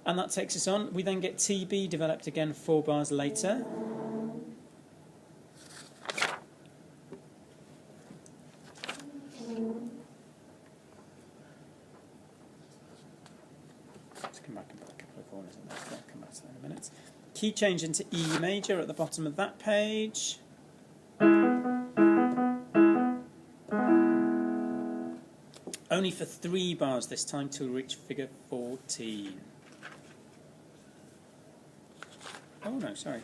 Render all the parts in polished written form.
And that takes us on. We then get TB developed again 4 bars later. Let's come back and put a couple of corners in there. I'll come back to that in a minute. Key change into E major at the bottom of that page. Only for 3 bars this time till we reach figure 14. Oh no, sorry.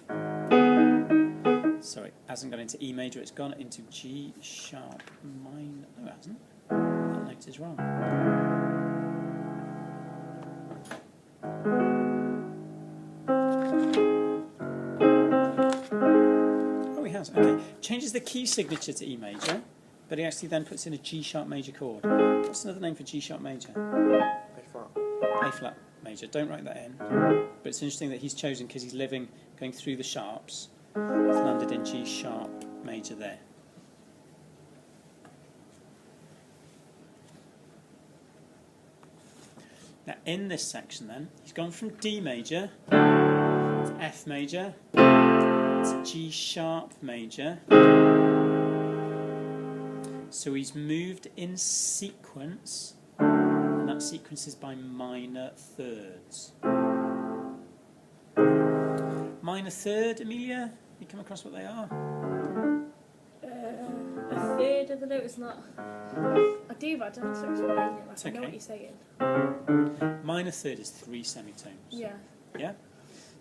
Sorry, hasn't gone into E major, it's gone into G sharp minor. No, it hasn't. That note is wrong. Oh, he has, okay. Changes the key signature to E major, but he actually then puts in a G sharp major chord. What's another name for G sharp major? A flat. A flat major. Don't write that in. But it's interesting that he's chosen because he's living, going through the sharps. It's landed in G sharp major there. Now in this section then, he's gone from D major to F major to G sharp major. So he's moved in sequence, and that sequence is by minor thirds. Minor third, Amelia? You come across what they are? A third of the note is not. I do, but I don't have to explain it. Like, I know what you're saying. Minor third is 3 semitones. Yeah. Yeah?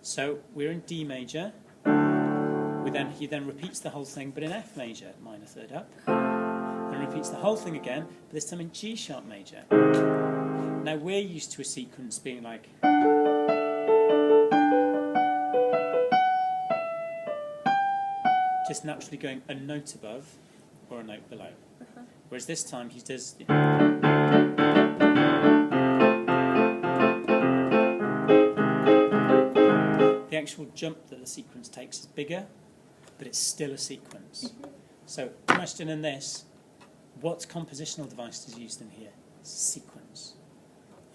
So we're in D major. He then repeats the whole thing, but in F major, minor third up. And repeats the whole thing again, but this time in G sharp major. Now we're used to a sequence being like. Just naturally going a note above or a note below. Whereas this time he does. The actual jump that the sequence takes is bigger, but it's still a sequence. So, question in this, what compositional device is used in here? Sequence.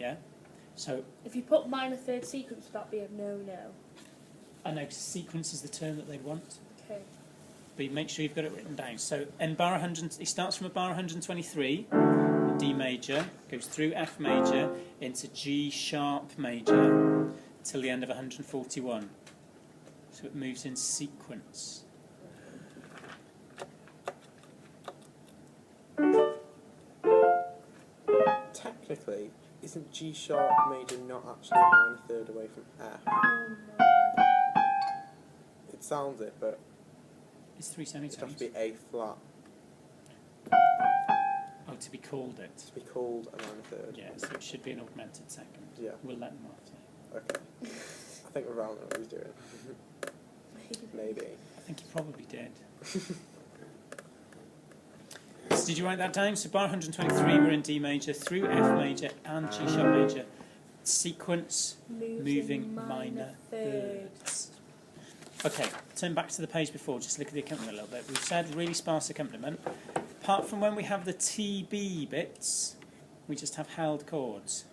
Yeah? So. If you put minor third sequence, would that be a no-no? I know, sequence is the term that they want. Okay. But make sure you've got it written down. So in bar 100, he starts from a bar 123, D major, goes through F major into G sharp major till the end of 141. So it moves in sequence. Technically, isn't G sharp major not actually a minor third away from F? It sounds it, but It's 3 it semitones. has to be A flat Oh, to be called it. to be called a minor third. Yeah, so it should be an augmented second. Yeah. We'll let them off there. Okay. I think Ravel knows what he's doing. Maybe. I think he probably did. So did you write that down? So bar 123, we're in D major, through F major and G sharp major. Sequence, moving minor thirds. Okay, turn back to the page before, just look at the accompaniment a little bit. We've said really sparse accompaniment. Apart from when we have the TB bits, we just have held chords.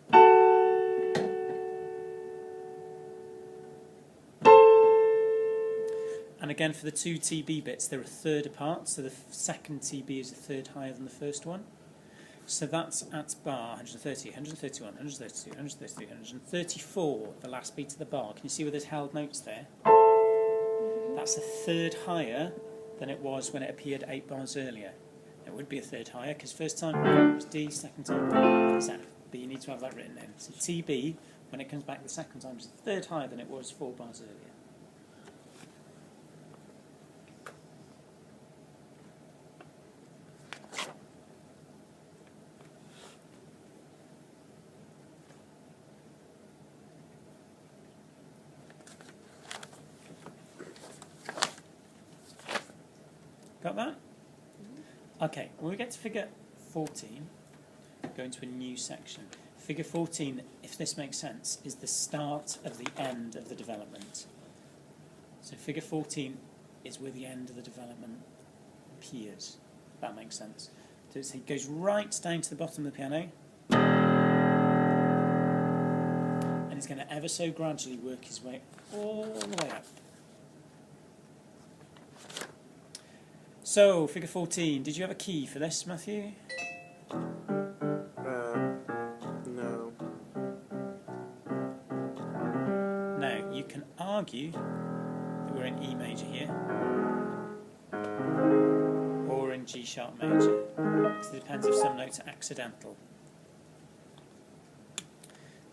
And again, for the 2 TB bits, they're a third apart, so the second TB is a third higher than the first one. So that's at bar 130, 131, 132, 133, 134, the last beat of the bar. Can you see where there's held notes there? That's a third higher than it was when it appeared 8 bars earlier. It would be a third higher, because first time it was D, second time it was F. But you need to have that written in. So TB, when it comes back the second time, is a third higher than it was 4 bars earlier. Got that? Okay, when we get to figure 14, go into a new section. Figure 14, if this makes sense, is the start of the end of the development. So figure 14 is where the end of the development appears. That makes sense. So it goes right down to the bottom of the piano. And is going to ever so gradually work his way all the way up. So, figure 14. Did you have a key for this, Matthew? No. Now, you can argue that we're in E major here, or in G sharp major, because it depends if some notes are accidental.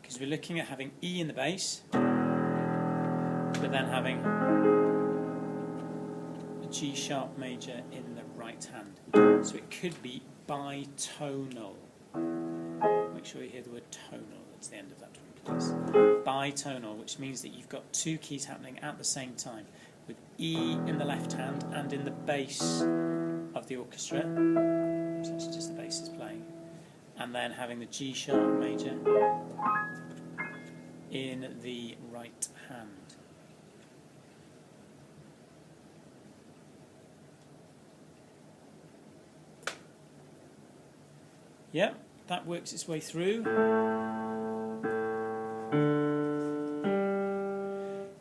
Because we're looking at having E in the bass, but then having a G sharp major in the right hand. So it could be bitonal. Make sure you hear the word tonal, that's the end of that one, please. Bitonal, which means that you've got two keys happening at the same time, with E in the left hand and in the bass of the orchestra. It's actually just the bass is playing. And then having the G sharp major in the right hand. Yep, that works its way through.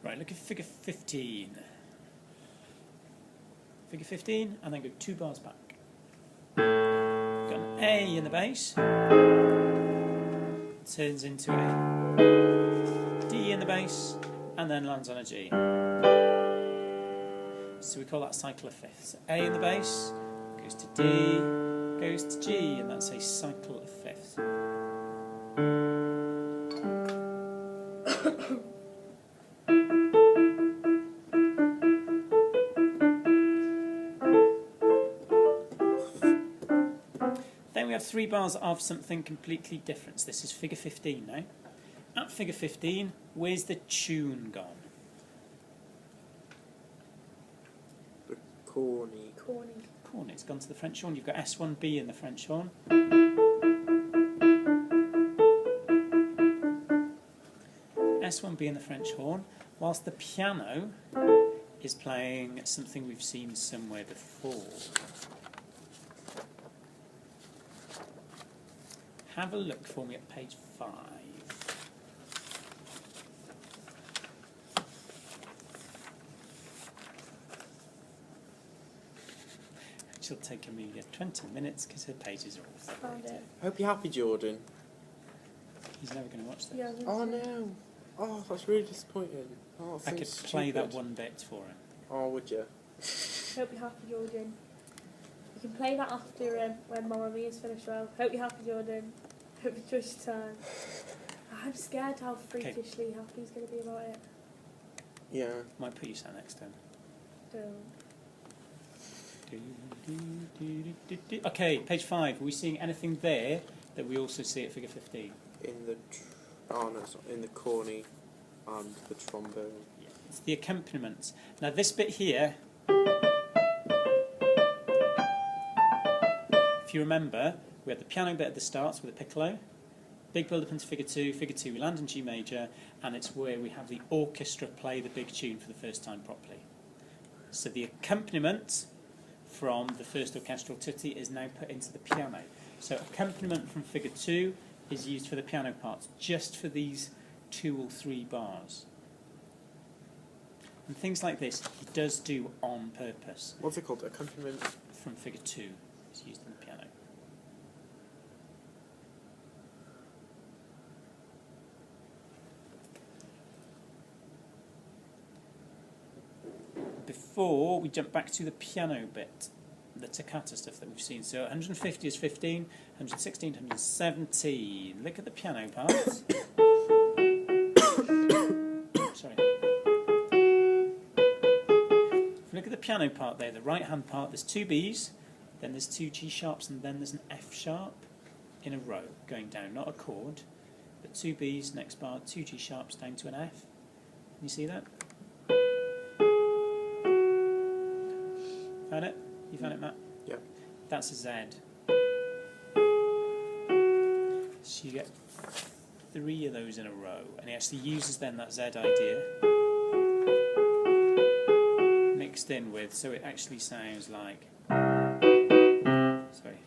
Right, look at figure 15. Figure 15, and then go 2 bars back. Got an A in the bass. Turns into a D in the bass, and then lands on a G. So we call that cycle of fifths. So A in the bass, goes to D, goes to G, and that's a cycle of fifths. Then we have 3 bars of something completely different. So this is figure 15 now. At figure 15, where's the tune gone? The corny. Corny. Corny, it's gone to the French horn. You've got S1B in the French horn. S1B in the French horn, whilst the piano is playing something we've seen somewhere before. Have a look for me at page 5. She'll take Amelia 20 minutes because her pages are all Found separated. it. Hope you're happy, Jordan. He's never going to watch this. Yeah, Oh no. Oh, that's really disappointing. Oh, I could so play that stupid. one bit for him. Oh, would you? Hope you're happy, Jordan. You can play that after when Mamma Mia's finished well. Hope you're happy, Jordan. Hope you enjoyed your time. I'm scared how freakishly happy he's going to be about it. Yeah. Might put you sat next to him. Don't. Okay, page 5. Are we seeing anything there that we also see at figure 15? In the... oh, no, it's not. In the corny and the trombone. Yeah, it's the accompaniment. Now this bit here, if you remember, we had the piano bit at the start with the piccolo, big build up into figure 2, we land in G major, and it's where we have the orchestra play the big tune for the first time properly. So the accompaniment from the first orchestral tutti is now put into the piano. So accompaniment from figure 2 is used for the piano parts, just for these 2 or 3 bars. And things like this he does do on purpose. What's it called? Accompaniment? From figure 2 is used in the piano. Before we jump back to the piano bit, the toccata stuff that we've seen. So 150 is 15, 116, 117. Look at the piano part. Sorry. If you look at the piano part there, the right hand part, there's 2 Bs, then there's 2 G sharps, and then there's an F sharp in a row going down, not a chord, but 2 Bs, next bar, 2 G sharps down to an F. Can you see that? Found it? You found it, Matt? Yep. That's a Z. So you get 3 of those in a row, and he actually uses then that Z idea mixed in with, so it actually sounds like. Sorry.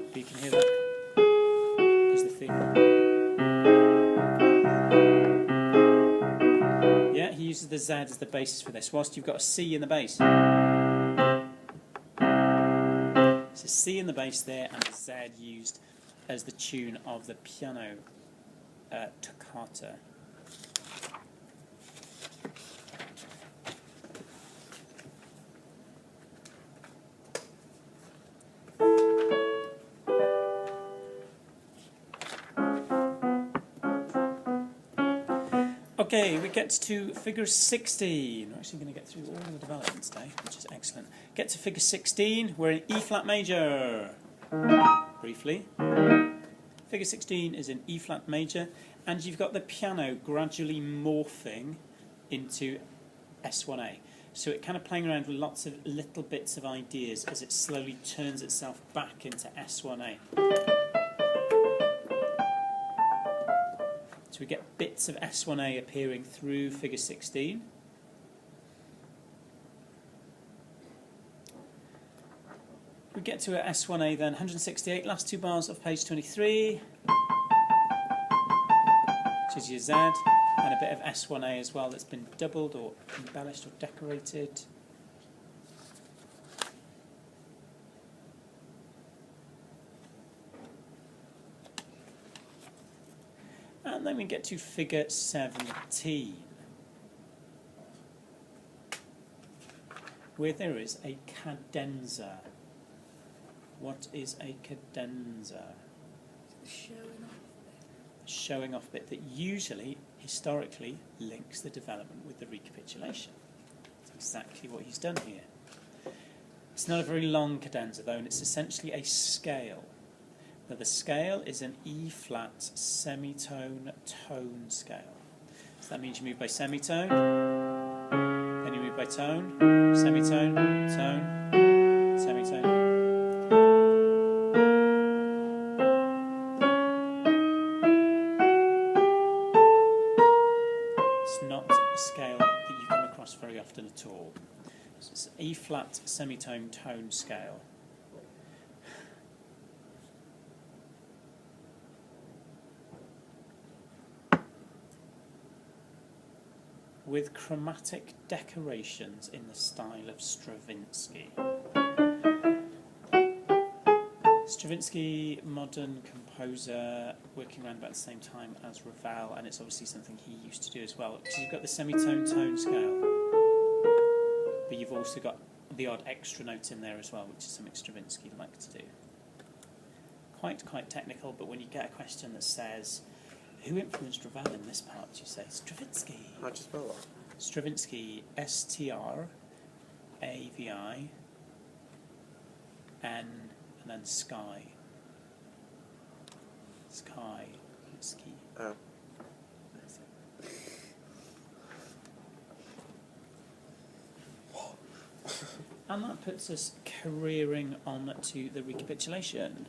But you can hear that. a Z as the basis for this, whilst you've got a C in the bass. So C in the bass there, and a Z used as the tune of the piano toccata. Okay, we get to figure 16. We're actually going to get through all the developments today, which is excellent. Get to figure 16. We're in E flat major. Briefly. Figure 16 is in E flat major, and you've got the piano gradually morphing into S1A. So it kind of playing around with lots of little bits of ideas as it slowly turns itself back into S1A. So we get bits of S1A appearing through figure 16. We get to a S1A then, 168, last two bars of page 23, which is your Z, and a bit of S1A as well that's been doubled or embellished or decorated. And then we get to figure 17, where there is a cadenza. What is a cadenza? Showing off bit that usually, historically, links the development with the recapitulation. That's exactly what he's done here. It's not a very long cadenza though, and it's essentially a scale. Now the scale is an E-flat semitone tone scale. So that means you move by semitone, then you move by tone, semitone, tone, semitone. It's not a scale that you come across very often at all. So it's an E-flat semitone tone scale. With chromatic decorations in the style of Stravinsky. Stravinsky, modern composer, working around about the same time as Ravel, and it's obviously something he used to do as well. Because you've got the semitone tone scale, but you've also got the odd extra note in there as well, which is something Stravinsky liked to do. Quite technical, but when you get a question that says, who influenced Ravel in this part? You say Stravinsky. How'd you spell that? Stravinsky, S-T-R-A-V-I, N, and then sky. Sky. Ski. Oh. And that puts us careering on to the recapitulation.